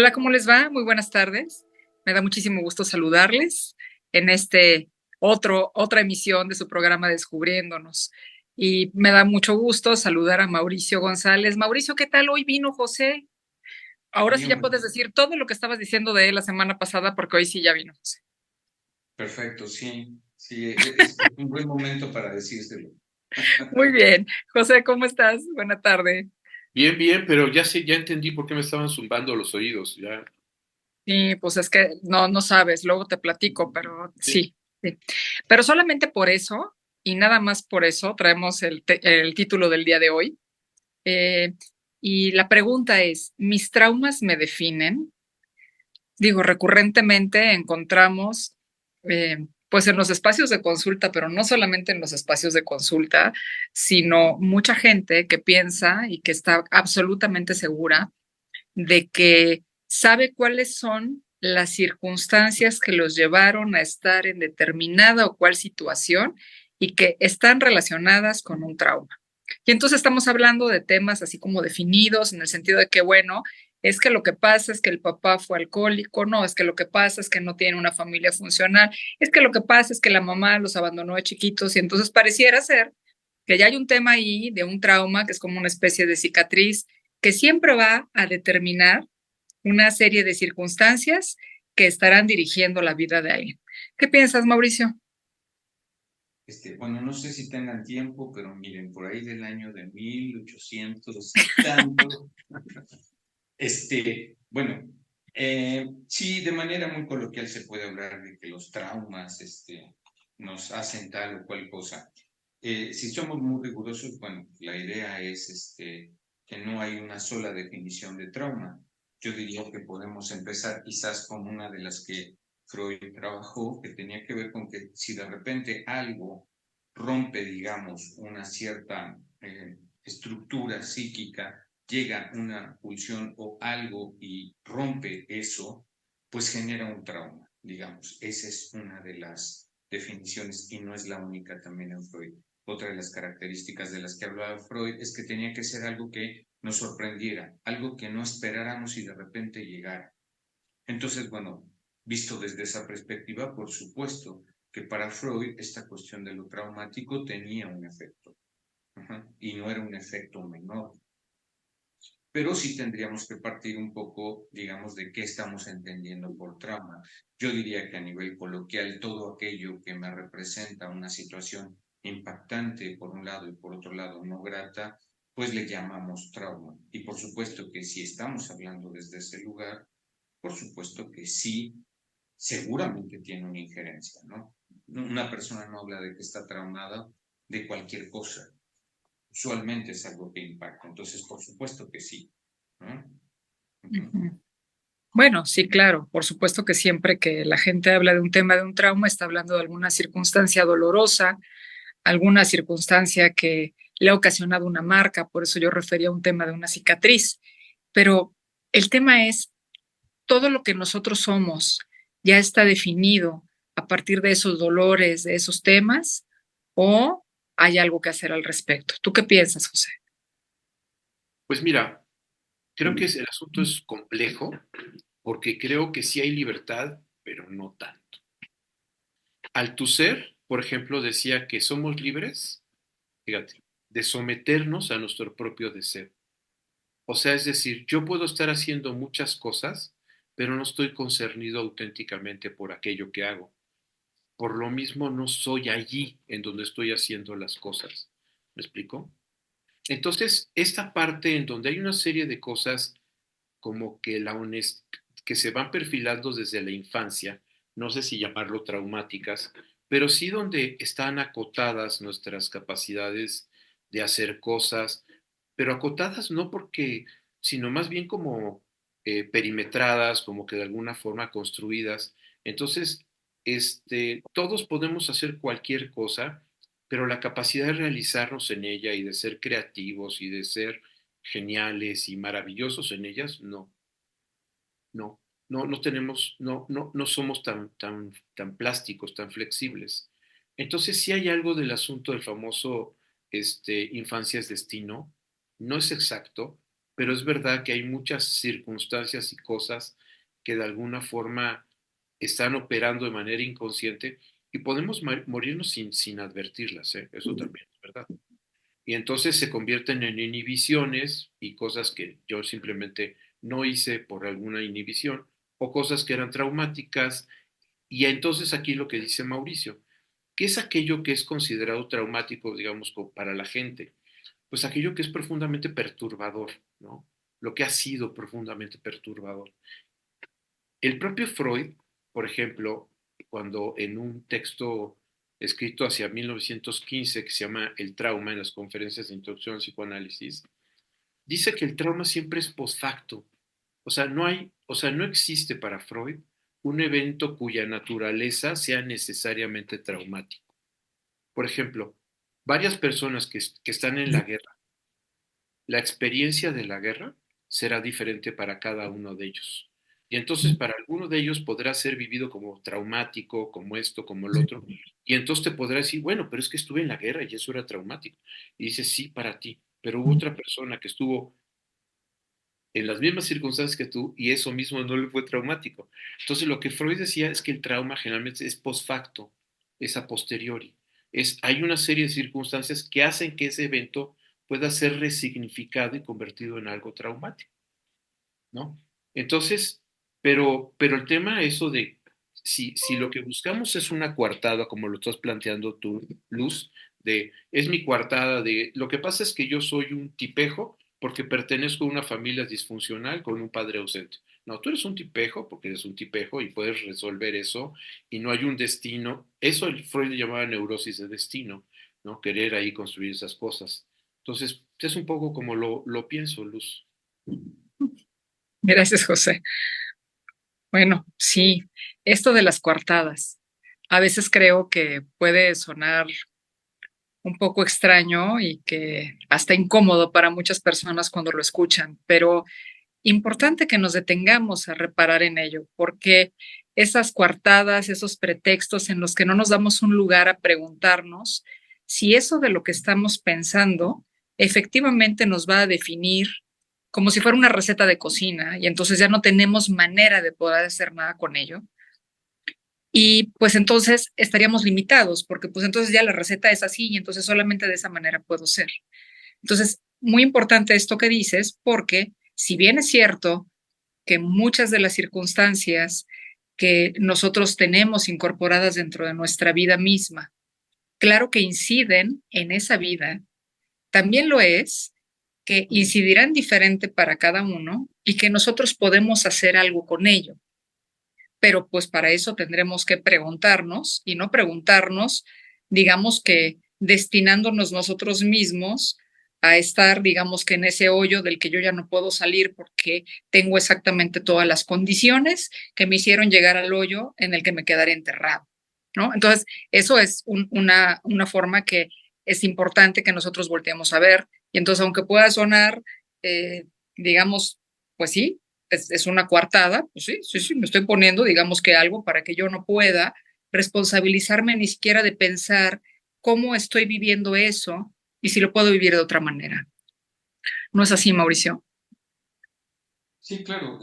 Hola, ¿cómo les va? Muy buenas tardes. Me da muchísimo gusto saludarles en otra emisión de su programa Descubriéndonos. Y me da mucho gusto saludar a Mauricio González. Mauricio, ¿qué tal? Hoy vino José. Ahora Sí, sí ya hombre, puedes decir todo lo que estabas diciendo de él la semana pasada, porque hoy sí ya vino José. perfecto, sí, sí, es un buen momento para decírselo. Muy bien. José, ¿cómo estás? Buena tarde. Bien, bien, pero ya sé, ya entendí por qué me estaban zumbando los oídos. Ya, Sí, pues es que no sabes, luego te platico, pero sí. sí, sí. Pero solamente por eso, y nada más por eso, traemos el título del día de hoy. Eh, y la pregunta es, ¿mis traumas me definen? Digo, recurrentemente encontramos, pues en los espacios de consulta, pero no solamente en los espacios de consulta, sino mucha gente que piensa y que está absolutamente segura de que sabe cuáles son las circunstancias que los llevaron a estar en determinada o cual situación y que están relacionadas con un trauma. Y entonces estamos hablando de temas así como definidos en el sentido de que, bueno, es que lo que pasa es que el papá fue alcohólico, no, es que lo que pasa es que no tiene una familia funcional, es que lo que pasa es que la mamá los abandonó de chiquitos y entonces pareciera ser que ya hay un tema ahí de un trauma que es como una especie de cicatriz que siempre va a determinar una serie de circunstancias que estarán dirigiendo la vida de alguien. ¿Qué piensas, Mauricio? Bueno, no sé si tengan tiempo, pero miren, por ahí del año de 1800 y tanto, bueno, sí, de manera muy coloquial se puede hablar de que los traumas, nos hacen tal o cual cosa. Si somos muy rigurosos, bueno, la idea es, que no hay una sola definición de trauma. Yo diría que podemos empezar quizás con una de las que Freud trabajó, que tenía que ver con que si de repente algo rompe, digamos, una cierta estructura psíquica, llega una pulsión o algo y rompe eso, pues genera un trauma, digamos. Esa es una de las definiciones y no es la única también en Freud. Otra de las características de las que hablaba Freud es que tenía que ser algo que nos sorprendiera, algo que no esperáramos y de repente llegara. Entonces, bueno, visto desde esa perspectiva, por supuesto que para Freud esta cuestión de lo traumático tenía un efecto. Y no era un efecto menor. Pero sí tendríamos que partir un poco, digamos, de qué estamos entendiendo por trauma. Yo diría que a nivel coloquial, todo aquello que me representa una situación impactante por un lado y por otro lado no grata, pues le llamamos trauma. Y por supuesto que si estamos hablando desde ese lugar, por supuesto que sí, seguramente tiene una injerencia, ¿no? Una persona no habla de que está traumada de cualquier cosa. Usualmente es algo que impacta, entonces por supuesto que sí, ¿no? Uh-huh. Ujú. Bueno, sí, claro, por supuesto que siempre que la gente habla de un tema de un trauma, está hablando de alguna circunstancia dolorosa, alguna circunstancia que le ha ocasionado una marca, por eso yo refería a un tema de una cicatriz. Pero el tema es, todo lo que nosotros somos ya está definido a partir de esos dolores, de esos temas, o hay algo que hacer al respecto. ¿Tú qué piensas, José? Pues mira, creo que el asunto es complejo porque creo que sí hay libertad, pero no tanto. Althusser, por ejemplo, decía que somos libres, fíjate, de someternos a nuestro propio deseo. O sea, es decir, yo puedo estar haciendo muchas cosas, pero no estoy concernido auténticamente por aquello que hago. Por lo mismo, no soy allí en donde estoy haciendo las cosas. ¿Me explico? Entonces, esta parte en donde hay una serie de cosas como que que se van perfilando desde la infancia, no sé si llamarlo traumáticas, pero sí donde están acotadas nuestras capacidades de hacer cosas, pero acotadas no porque, sino más bien como perimetradas, como que de alguna forma construidas. Entonces, todos podemos hacer cualquier cosa, pero la capacidad de realizarnos en ella y de ser creativos y de ser geniales y maravillosos en ellas, no, no, no tenemos, no somos tan plásticos, tan flexibles. Entonces, si hay algo del asunto del famoso infancia es destino, no es exacto, pero es verdad que hay muchas circunstancias y cosas que de alguna forma están operando de manera inconsciente y podemos morirnos sin advertirlas, ¿eh? Eso también es verdad. Y entonces se convierten en inhibiciones y cosas que yo simplemente no hice por alguna inhibición o cosas que eran traumáticas. Y entonces aquí lo que dice Mauricio, ¿qué es aquello que es considerado traumático, digamos, para la gente? Pues aquello que es profundamente perturbador, ¿no? Lo que ha sido profundamente perturbador. El propio Freud, por ejemplo, cuando en un texto escrito hacia 1915 que se llama El trauma en las conferencias de introducción al psicoanálisis, dice que el trauma siempre es post facto. O sea, no existe para Freud un evento cuya naturaleza sea necesariamente traumático. Por ejemplo, varias personas que están en la guerra, la experiencia de la guerra será diferente para cada uno de ellos. Y entonces para alguno de ellos podrá ser vivido como traumático, como esto, como el otro. Y entonces te podrá decir, bueno, pero es que estuve en la guerra y eso era traumático. Y dices, sí, para ti. Pero hubo otra persona que estuvo en las mismas circunstancias que tú y eso mismo no le fue traumático. Entonces lo que Freud decía es que el trauma generalmente es post facto, es a posteriori. Hay una serie de circunstancias que hacen que ese evento pueda ser resignificado y convertido en algo traumático, ¿no? Entonces, pero el tema eso de si lo que buscamos es una coartada, como lo estás planteando tú, Luz, es mi coartada de, lo que pasa es que yo soy un tipejo porque pertenezco a una familia disfuncional con un padre ausente. No, tú eres un tipejo porque eres un tipejo y puedes resolver eso y no hay un destino. Eso el Freud llamaba neurosis de destino, ¿no? Querer ahí construir esas cosas. Entonces, es un poco como lo pienso, Luz. Gracias, José. Bueno, sí, esto de las coartadas. A veces creo que puede sonar un poco extraño y que hasta incómodo para muchas personas cuando lo escuchan, pero importante que nos detengamos a reparar en ello, porque esas coartadas, esos pretextos en los que no nos damos un lugar a preguntarnos si eso de lo que estamos pensando efectivamente nos va a definir como si fuera una receta de cocina y entonces ya no tenemos manera de poder hacer nada con ello. Y pues entonces estaríamos limitados, porque pues entonces ya la receta es así y entonces solamente de esa manera puedo ser. Entonces, muy importante esto que dices, porque si bien es cierto que muchas de las circunstancias que nosotros tenemos incorporadas dentro de nuestra vida misma, claro que inciden en esa vida, también lo es que incidirán diferente para cada uno y que nosotros podemos hacer algo con ello. Pero pues para eso tendremos que preguntarnos y no preguntarnos, digamos que destinándonos nosotros mismos a estar, digamos que en ese hoyo del que yo ya no puedo salir porque tengo exactamente todas las condiciones que me hicieron llegar al hoyo en el que me quedaré enterrado, ¿no? Entonces, eso es una forma que es importante que nosotros volteemos a ver. Y entonces, aunque pueda sonar, digamos, pues sí, es una coartada, pues sí, sí, sí, me estoy poniendo, digamos que algo para que yo no pueda responsabilizarme ni siquiera de pensar cómo estoy viviendo eso y si lo puedo vivir de otra manera. ¿No es así, Mauricio? Sí, claro,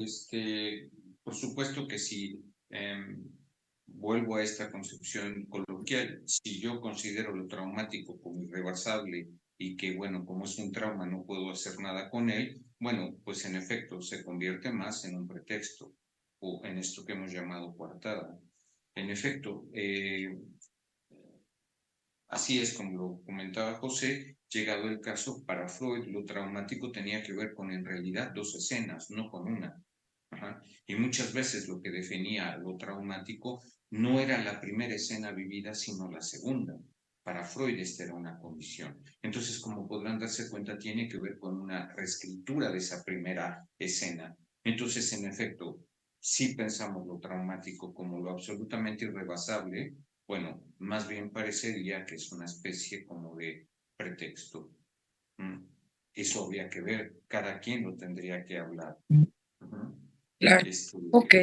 por supuesto que si vuelvo a esta concepción coloquial, si yo considero lo traumático como irrebasable y que, bueno, como es un trauma no puedo hacer nada con él, bueno, pues en efecto se convierte más en un pretexto o en esto que hemos llamado coartada. En efecto, así es como lo comentaba José, llegado el caso, para Freud lo traumático tenía que ver con en realidad dos escenas, no con una. Ajá. Y muchas veces lo que definía lo traumático no era la primera escena vivida, sino la segunda. Para Freud esta era una condición. Entonces, como podrán darse cuenta, tiene que ver con una reescritura de esa primera escena. Entonces, en efecto, si pensamos lo traumático como lo absolutamente irrebasable, bueno, más bien parecería que es una especie como de pretexto. ¿Mm? Eso habría que ver, cada quien lo tendría que hablar. Uh-huh. Claro. Ok.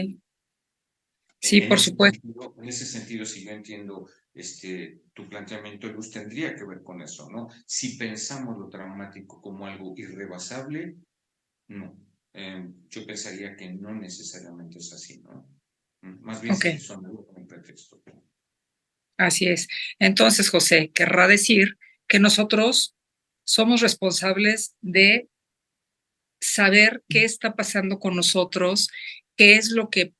Sí, por supuesto. En ese sentido, si yo entiendo tu planteamiento, Luz, tendría que ver con eso, ¿no? Si pensamos lo traumático como algo irrebasable, No. Yo pensaría que no necesariamente es así, ¿no? Más bien Ok, se son un pretexto. así es. Entonces, José, querrá decir que nosotros somos responsables de saber qué está pasando con nosotros, qué es lo que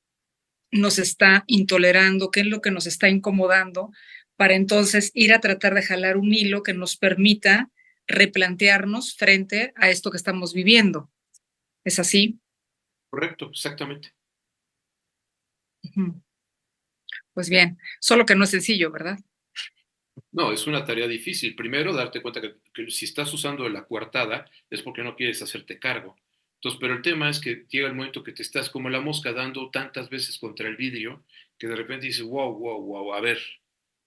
nos está intolerando, qué es lo que nos está incomodando, para entonces ir a tratar de jalar un hilo que nos permita replantearnos frente a esto que estamos viviendo. ¿Es así? Correcto, exactamente. Ujú. Pues bien, solo que no es sencillo, ¿verdad? No, es una tarea difícil. Primero, darte cuenta que si estás usando la coartada es porque no quieres hacerte cargo. Entonces, pero el tema es que llega el momento que te estás como la mosca dando tantas veces contra el vidrio que de repente dices, wow, wow, wow, a ver,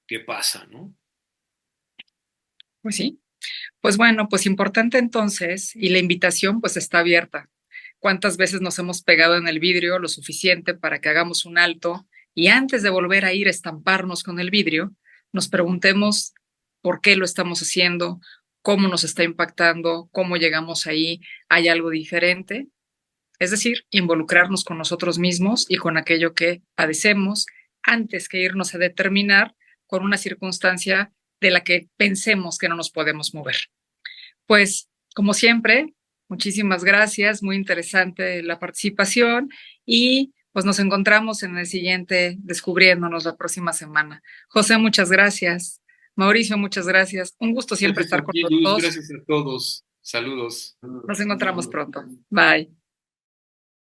¿qué pasa, no? Pues sí. Pues bueno, pues importante entonces, y la invitación pues está abierta. ¿Cuántas veces nos hemos pegado en el vidrio lo suficiente para que hagamos un alto y antes de volver a ir a estamparnos con el vidrio, nos preguntemos por qué lo estamos haciendo, cómo nos está impactando, cómo llegamos ahí, hay algo diferente? Es decir, involucrarnos con nosotros mismos y con aquello que padecemos antes que irnos a determinar con una circunstancia de la que pensemos que no nos podemos mover. Pues, como siempre, muchísimas gracias, muy interesante la participación y pues nos encontramos en el siguiente Descubriéndonos la próxima semana. José, muchas gracias. Mauricio, muchas gracias. Un gusto siempre Gracias estar a con ti, los Luz, dos. gracias a todos. Saludos. Nos encontramos pronto. Bye.